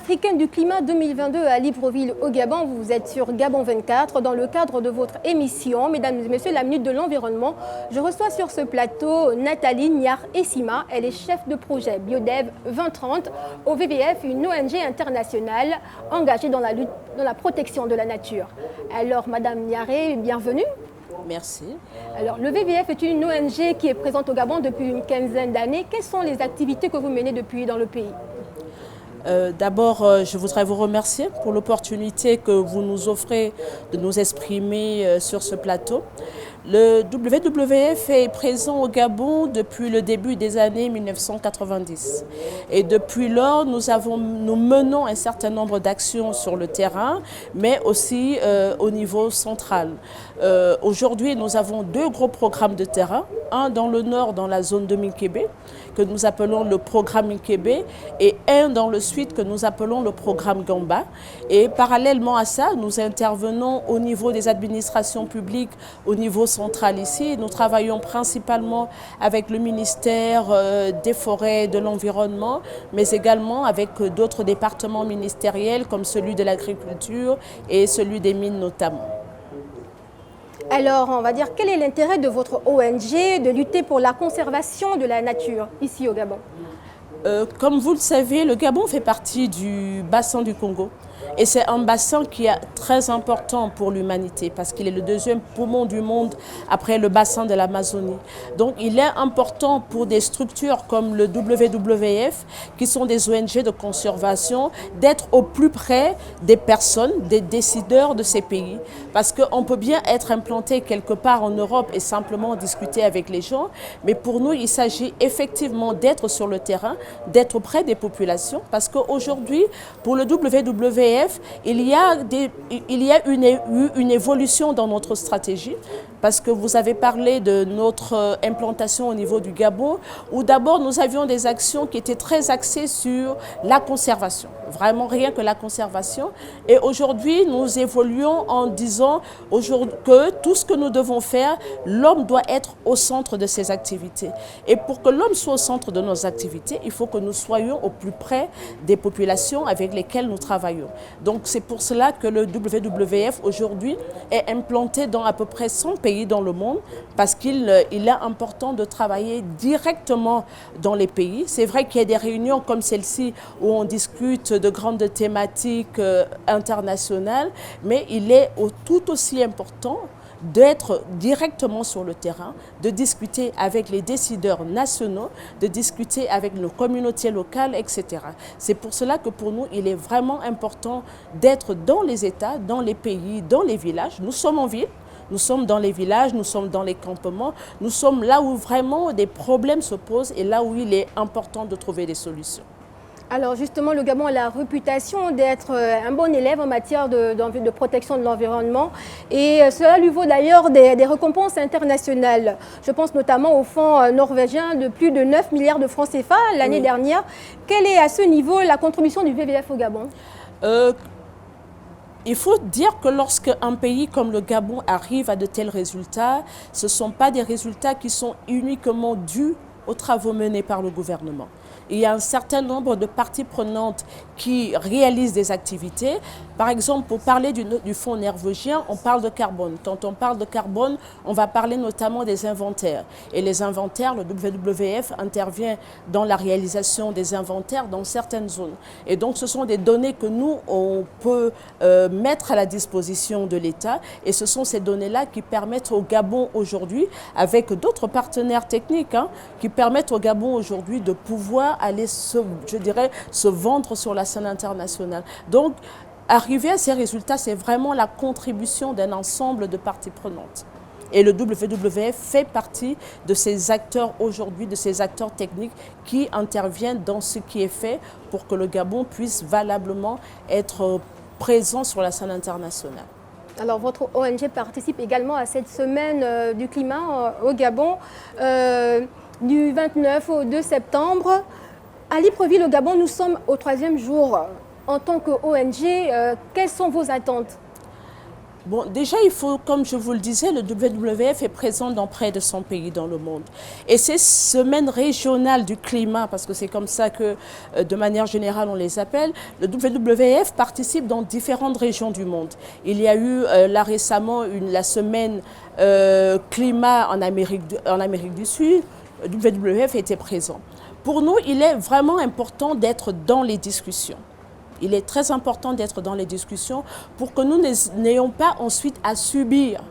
africaine du climat 2022 à Libreville au Gabon. Vous êtes sur Gabon 24 dans le cadre de votre émission. Mesdames et messieurs, la Minute de l'Environnement. Je reçois sur ce plateau Nathalie Niar-Essima. Elle est chef de projet Biodev 2030 au WWF, une ONG internationale engagée dans la lutte, dans la protection de la nature. Alors, Madame Niaré, bienvenue. Merci. Alors, le WWF est une ONG qui est présente au Gabon depuis une quinzaine d'années. Quelles sont les activités que vous menez depuis dans le pays ? D'abord, je voudrais vous remercier pour l'opportunité que vous nous offrez de nous exprimer sur ce plateau. Le WWF est présent au Gabon depuis le début des années 1990. Et depuis lors, nous menons un certain nombre d'actions sur le terrain, mais aussi au niveau central. Aujourd'hui, nous avons deux gros programmes de terrain. Un dans le nord, dans la zone de Minkébé, que nous appelons le programme Minkébé, et un dans le sud que nous appelons le programme Gamba. Et parallèlement à ça, nous intervenons au niveau des administrations publiques, au niveau central ici. Nous travaillons principalement avec le ministère des Forêts et de l'Environnement, mais également avec d'autres départements ministériels comme celui de l'Agriculture et celui des Mines notamment. Alors, on va dire, quel est l'intérêt de votre ONG de lutter pour la conservation de la nature ici au Gabon ? Comme vous le savez, le Gabon fait partie du bassin du Congo. Et c'est un bassin qui est très important pour l'humanité parce qu'il est le deuxième poumon du monde après le bassin de l'Amazonie. Donc il est important pour des structures comme le WWF, qui sont des ONG de conservation, d'être au plus près des personnes, des décideurs de ces pays. Parce qu'on peut bien être implanté quelque part en Europe et simplement discuter avec les gens, mais pour nous, il s'agit effectivement d'être sur le terrain, d'être auprès des populations, parce qu'aujourd'hui, pour le WWF, il y a une évolution dans notre stratégie, parce que vous avez parlé de notre implantation au niveau du Gabon, où d'abord nous avions des actions qui étaient très axées sur la conservation, vraiment rien que la conservation. Et aujourd'hui, nous évoluons en disant que tout ce que nous devons faire, l'homme doit être au centre de ses activités. Et pour que l'homme soit au centre de nos activités, il faut que nous soyons au plus près des populations avec lesquelles nous travaillons. Donc c'est pour cela que le WWF aujourd'hui est implanté dans à peu près 100 pays dans le monde, parce qu'il est important de travailler directement dans les pays. C'est vrai qu'il y a des réunions comme celle-ci où on discute de grandes thématiques internationales, mais il est tout aussi important d'être directement sur le terrain, de discuter avec les décideurs nationaux, de discuter avec nos communautés locales, etc. C'est pour cela que pour nous, il est vraiment important d'être dans les États, dans les pays, dans les villages. Nous sommes en ville, nous sommes dans les villages, nous sommes dans les campements, nous sommes là où vraiment des problèmes se posent et là où il est important de trouver des solutions. Alors justement, le Gabon a la réputation d'être un bon élève en matière de protection de l'environnement et cela lui vaut d'ailleurs des récompenses internationales. Je pense notamment au fonds norvégien de plus de 9 milliards de francs CFA l'année dernière. Quelle est à ce niveau la contribution du WWF au Gabon ? Il faut dire que lorsqu'un pays comme le Gabon arrive à de tels résultats, ce ne sont pas des résultats qui sont uniquement dus aux travaux menés par le gouvernement. Il y a un certain nombre de parties prenantes qui réalisent des activités. Par exemple, pour parler du fonds norvégien, on parle de carbone. Quand on parle de carbone, on va parler notamment des inventaires. Et les inventaires, le WWF intervient dans la réalisation des inventaires dans certaines zones. Et donc, ce sont des données que nous, on peut mettre à la disposition de l'État. Et ce sont ces données-là qui permettent au Gabon aujourd'hui, avec d'autres partenaires techniques, qui permettent au Gabon aujourd'hui de pouvoir aller se vendre sur la scène internationale. Donc, arriver à ces résultats, c'est vraiment la contribution d'un ensemble de parties prenantes. Et le WWF fait partie de ces acteurs aujourd'hui, de ces acteurs techniques qui interviennent dans ce qui est fait pour que le Gabon puisse valablement être présent sur la scène internationale. Alors, votre ONG participe également à cette semaine du climat au Gabon, du 29 au 2 septembre. À Libreville, au Gabon, nous sommes au 3e jour. En tant qu'ONG, quelles sont vos attentes ? Bon, déjà, il faut, comme je vous le disais, le WWF est présent dans près de 100 pays dans le monde. Et ces semaines régionales du climat, parce que c'est comme ça que, de manière générale, on les appelle, le WWF participe dans différentes régions du monde. Il y a eu là récemment la semaine climat en Amérique du Sud. Le WWF était présent. Pour nous, il est vraiment important d'être dans les discussions. Il est très important d'être dans les discussions pour que nous n'ayons pas ensuite à subir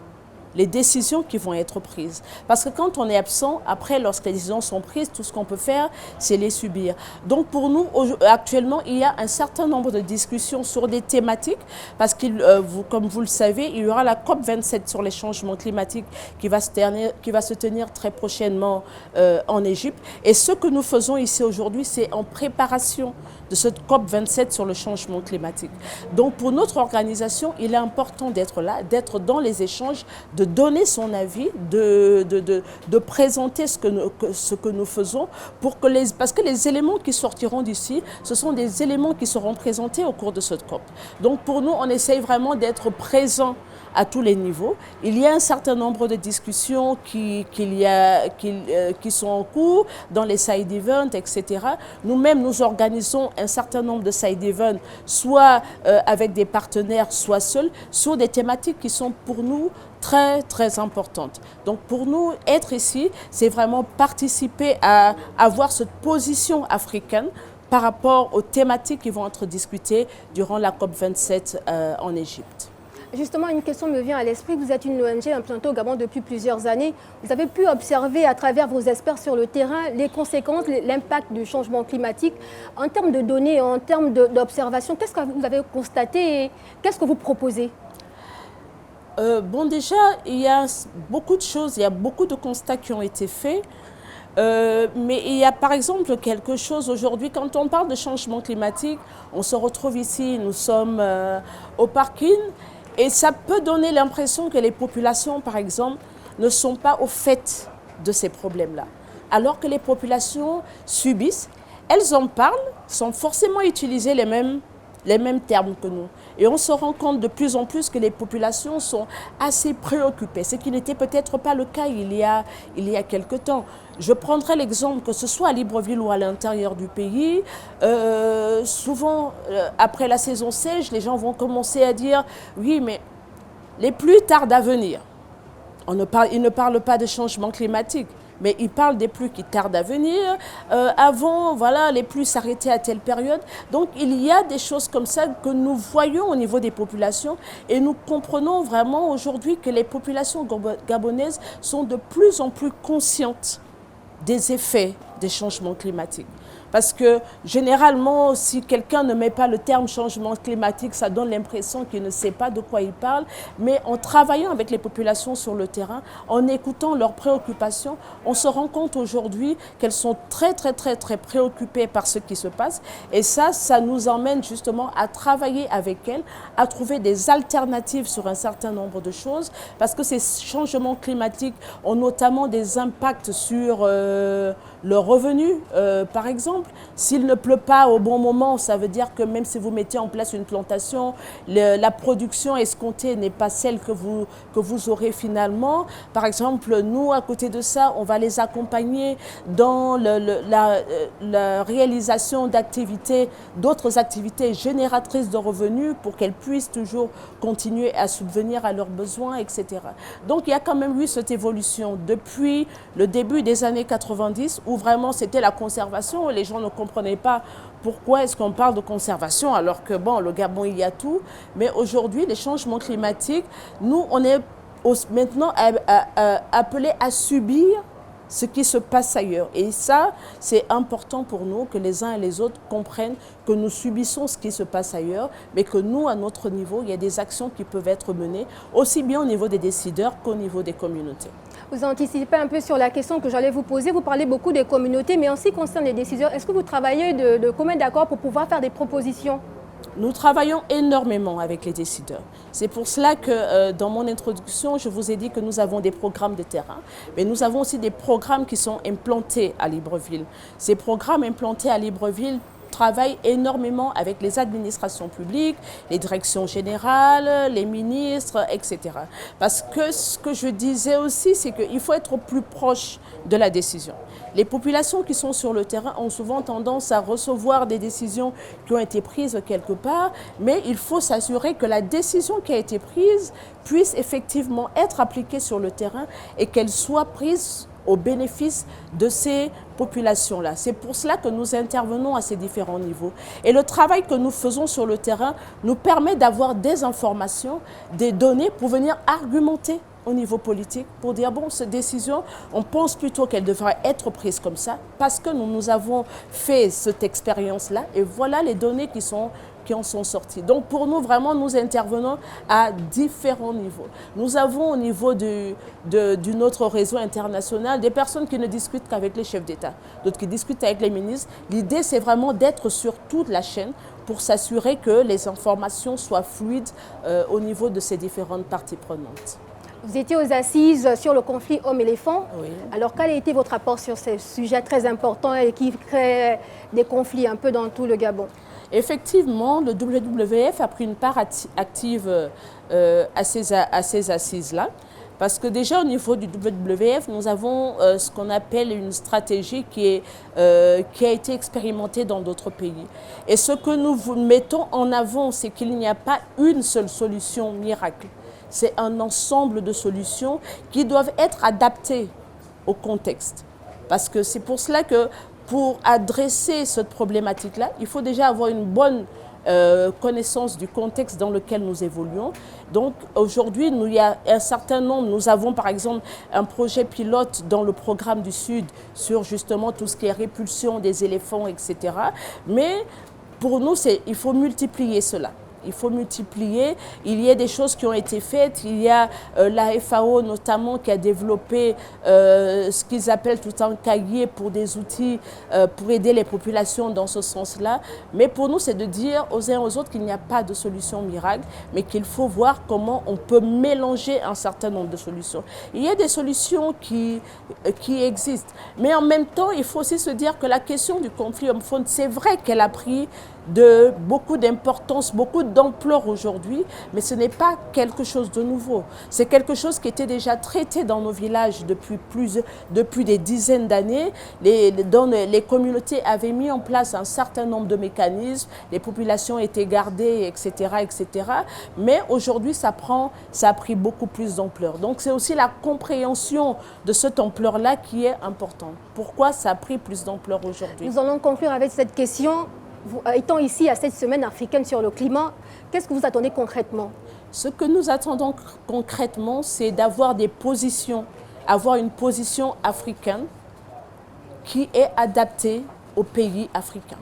les décisions qui vont être prises. Parce que quand on est absent, après, lorsque les décisions sont prises, tout ce qu'on peut faire, c'est les subir. Donc pour nous, actuellement, il y a un certain nombre de discussions sur des thématiques, parce que, comme vous le savez, il y aura la COP27 sur les changements climatiques qui va se tenir très prochainement en Égypte. Et ce que nous faisons ici aujourd'hui, c'est en préparation de cette COP27 sur le changement climatique. Donc pour notre organisation, il est important d'être là, d'être dans les échanges, de donner son avis, de présenter ce que nous faisons, parce que les éléments qui sortiront d'ici, ce sont des éléments qui seront présentés au cours de cette COP. Donc pour nous, on essaye vraiment d'être présents à tous les niveaux. Il y a un certain nombre de discussions qui sont en cours dans les side events, etc. Nous-mêmes, nous organisons un certain nombre de side events, soit avec des partenaires, soit seuls, sur des thématiques qui sont pour nous très, très importantes. Donc pour nous, être ici, c'est vraiment participer à avoir cette position africaine par rapport aux thématiques qui vont être discutées durant la COP27 en Égypte. Justement, une question me vient à l'esprit. Vous êtes une ONG implantée au Gabon depuis plusieurs années. Vous avez pu observer à travers vos experts sur le terrain les conséquences, l'impact du changement climatique. En termes de données, en termes d'observation, qu'est-ce que vous avez constaté et qu'est-ce que vous proposez? Bon, déjà, il y a beaucoup de choses, il y a beaucoup de constats qui ont été faits. Mais il y a par exemple quelque chose aujourd'hui, quand on parle de changement climatique, on se retrouve ici, nous sommes au parking. Et ça peut donner l'impression que les populations, par exemple, ne sont pas au fait de ces problèmes-là. Alors que les populations subissent, elles en parlent sans forcément utiliser les mêmes termes que nous. Et on se rend compte de plus en plus que les populations sont assez préoccupées, ce qui n'était peut-être pas le cas il y a quelque temps. Je prendrai l'exemple que ce soit à Libreville ou à l'intérieur du pays, souvent après la saison sèche, les gens vont commencer à dire « oui, mais les pluies tardent à venir ». Ils ne parlent pas de changement climatique, mais ils parlent des pluies qui tardent à venir. Avant, voilà, les pluies s'arrêtaient à telle période. Donc, il y a des choses comme ça que nous voyons au niveau des populations et nous comprenons vraiment aujourd'hui que les populations gabonaises sont de plus en plus conscientes des effets des changements climatiques. Parce que généralement, si quelqu'un ne met pas le terme changement climatique, ça donne l'impression qu'il ne sait pas de quoi il parle. Mais en travaillant avec les populations sur le terrain, en écoutant leurs préoccupations, on se rend compte aujourd'hui qu'elles sont très, très, très, très préoccupées par ce qui se passe. Et ça nous emmène justement à travailler avec elles, à trouver des alternatives sur un certain nombre de choses. Parce que ces changements climatiques ont notamment des impacts sur le revenu, par exemple. S'il ne pleut pas au bon moment, ça veut dire que même si vous mettez en place une plantation, la production escomptée n'est pas celle que vous aurez finalement. Par exemple, nous, à côté de ça, on va les accompagner dans la réalisation d'activités, d'autres activités génératrices de revenus pour qu'elles puissent toujours continuer à subvenir à leurs besoins, etc. Donc, il y a quand même eu cette évolution depuis le début des années 90 où vraiment c'était la conservation. Les gens ne comprenaient pas pourquoi est-ce qu'on parle de conservation alors que, bon, le Gabon, il y a tout. Mais aujourd'hui, les changements climatiques, nous, on est maintenant appelés à subir ce qui se passe ailleurs. Et ça, c'est important pour nous que les uns et les autres comprennent que nous subissons ce qui se passe ailleurs, mais que nous, à notre niveau, il y a des actions qui peuvent être menées, aussi bien au niveau des décideurs qu'au niveau des communautés. Vous anticipez un peu sur la question que j'allais vous poser. Vous parlez beaucoup des communautés, mais en ce qui concerne les décideurs, est-ce que vous travaillez de commun accord pour pouvoir faire des propositions? Nous travaillons énormément avec les décideurs. C'est pour cela que dans mon introduction, je vous ai dit que nous avons des programmes de terrain, mais nous avons aussi des programmes qui sont implantés à Libreville. Ces programmes implantés à Libreville travaille énormément avec les administrations publiques, les directions générales, les ministres, etc. Parce que ce que je disais aussi, c'est qu'il faut être au plus proche de la décision. Les populations qui sont sur le terrain ont souvent tendance à recevoir des décisions qui ont été prises quelque part, mais il faut s'assurer que la décision qui a été prise puisse effectivement être appliquée sur le terrain et qu'elle soit prise au bénéfice de ces populations-là. C'est pour cela que nous intervenons à ces différents niveaux. Et le travail que nous faisons sur le terrain nous permet d'avoir des informations, des données pour venir argumenter au niveau politique pour dire, bon, cette décision, on pense plutôt qu'elle devrait être prise comme ça parce que nous avons fait cette expérience-là et voilà les données qui en sont sorties. Donc pour nous, vraiment, nous intervenons à différents niveaux. Nous avons au niveau de notre réseau international des personnes qui ne discutent qu'avec les chefs d'État, d'autres qui discutent avec les ministres. L'idée, c'est vraiment d'être sur toute la chaîne pour s'assurer que les informations soient fluides au niveau de ces différentes parties prenantes. Vous étiez aux assises sur le conflit homme-éléphant. Oui. Alors, quel a été votre apport sur ces sujets très importants et qui créent des conflits un peu dans tout le Gabon? Effectivement, le WWF a pris une part active à ces assises-là. Parce que déjà au niveau du WWF, nous avons ce qu'on appelle une stratégie qui a été expérimentée dans d'autres pays. Et ce que nous mettons en avant, c'est qu'il n'y a pas une seule solution miracle. C'est un ensemble de solutions qui doivent être adaptées au contexte. Parce que c'est pour cela que pour adresser cette problématique-là, il faut déjà avoir une bonne connaissance du contexte dans lequel nous évoluons. Donc aujourd'hui, il y a un certain nombre, nous avons par exemple un projet pilote dans le programme du Sud sur justement tout ce qui est répulsion des éléphants, etc. Mais pour nous, il faut multiplier cela. Il faut multiplier. Il y a des choses qui ont été faites. Il y a la FAO notamment qui a développé ce qu'ils appellent tout un cahier pour des outils pour aider les populations dans ce sens-là. Mais pour nous, c'est de dire aux uns aux autres qu'il n'y a pas de solution miracle, mais qu'il faut voir comment on peut mélanger un certain nombre de solutions. Il y a des solutions qui existent. Mais en même temps, il faut aussi se dire que la question du conflit homme-femme, c'est vrai qu'elle a pris beaucoup d'importance, beaucoup d'ampleur aujourd'hui, mais ce n'est pas quelque chose de nouveau. C'est quelque chose qui était déjà traité dans nos villages depuis des dizaines d'années. Les communautés avaient mis en place un certain nombre de mécanismes, les populations étaient gardées, etc., etc. Mais aujourd'hui, ça a pris beaucoup plus d'ampleur. Donc c'est aussi la compréhension de cette ampleur-là qui est importante. Pourquoi ça a pris plus d'ampleur aujourd'hui? Nous allons conclure avec cette question. Étant ici à cette semaine africaine sur le climat, qu'est-ce que vous attendez concrètement? Ce que nous attendons concrètement, c'est d'avoir avoir une position africaine qui est adaptée aux pays africains.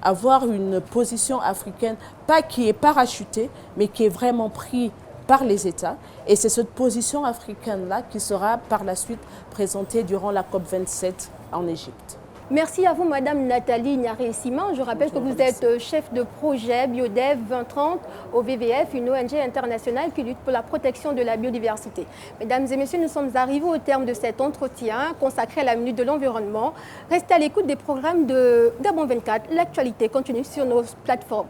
Avoir une position africaine, pas qui est parachutée, mais qui est vraiment prise par les États. Et c'est cette position africaine-là qui sera par la suite présentée durant la COP27 en Égypte. Merci à vous, Madame Nathalie Nyaré-Essima. Je rappelle que vous êtes chef de projet Biodev 2030 au WWF, une ONG internationale qui lutte pour la protection de la biodiversité. Mesdames et messieurs, nous sommes arrivés au terme de cet entretien consacré à la Minute de l'Environnement. Restez à l'écoute des programmes de Gabon 24. L'actualité continue sur nos plateformes.